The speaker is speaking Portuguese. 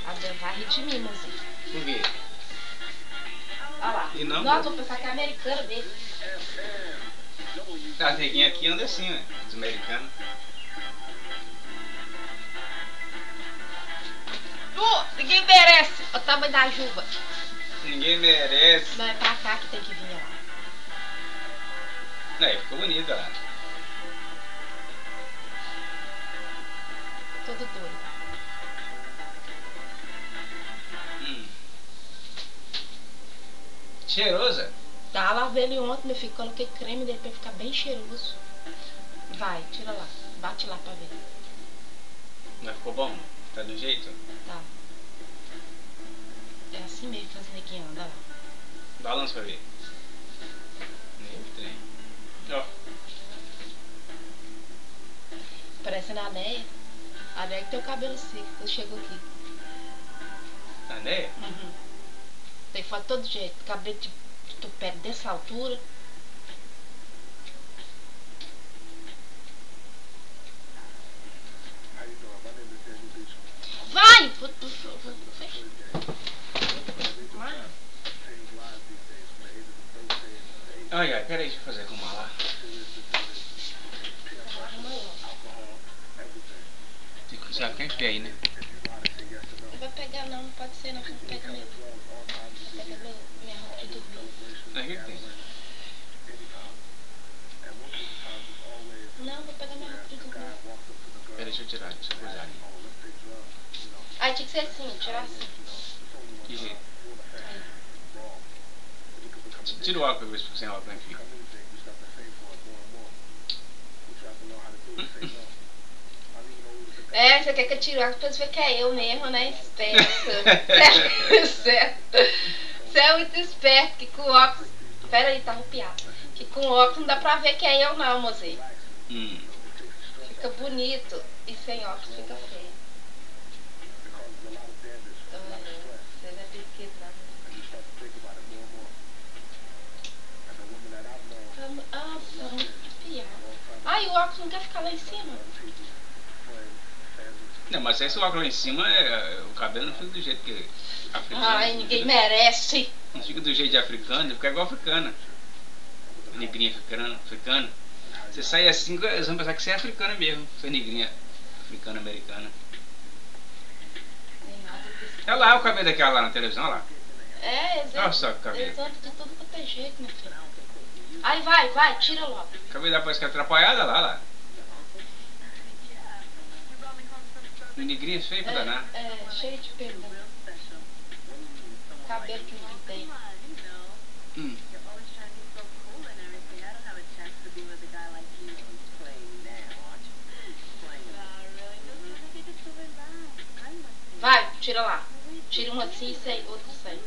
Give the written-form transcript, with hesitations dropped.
A Bel vai rir de mim, mozinho. Por quê? Olha lá. E não, nossa, vou pensar que é americana dele. As neguinhas aqui andam assim, né? Os americanos. Ninguém merece o tamanho da juba. Ninguém merece. Não, é pra cá que tem que vir lá. Aí ficou bonita lá. Todo doido. Cheirosa? Tá, lavei ele ontem, meu filho. Coloquei creme dele pra ficar bem cheiroso. Vai, tira lá. Bate lá pra ver. Mas ficou bom? Tá do jeito? Tá. É assim mesmo que as neguinhas andam lá. Balança pra ver. Meu trem. Ó. Parecendo a Neia. A Neia que tem o cabelo seco quando chegou aqui. A Neia? Uhum. Tem foto de todo jeito. Cabelo de tupete dessa altura. Vai! Ai, ai, peraí, deixa eu fazer arrumar lá. Tem que usar quem pé aí, né? Não vai pegar não, não pode ser não, que não pega mesmo. Pega minha roupa de dormir. Mas o que tem? Não, vou pegar minha roupa de dormir. Peraí, deixa eu tirar, deixa eu coisar ali. Aí tinha que ser assim, tirar assim. Que jeito? Aí. Tira o óculos, ver se sem óculos não fica. É, você quer que eu tire o óculos pra você ver que é eu mesmo, né? Esperto. Você é muito esperto, que com o óculos... Pera aí, tá arrupiado. Que com o óculos não dá pra ver que é eu não, mozinho. Fica bonito e sem óculos fica feio. Você não é brinquedo não. Ah, tá muito arrupiado. Ah, e o óculos não quer ficar lá em cima? Não, mas se o óculos lá em cima, o cabelo não fica do jeito que africano. Ai, ninguém merece. Não fica do jeito de africano, fica igual africana. Negrinha africana. Você sai assim, eles vão pensar que você é africana mesmo. Você é negrinha africana, americana. Olha lá o cabelo daquela lá na televisão, olha lá. É, Olha só o cabelo. eles andam de tudo quanto é jeito, meu filho. Aí vai, tira logo. O cabelo dela parece que é atrapalhada lá. Negrinha feio pra danar. É, cheio de pelo. Cabelo que não tem. Vai, tira lá. Tira um assim e sai, outro sai.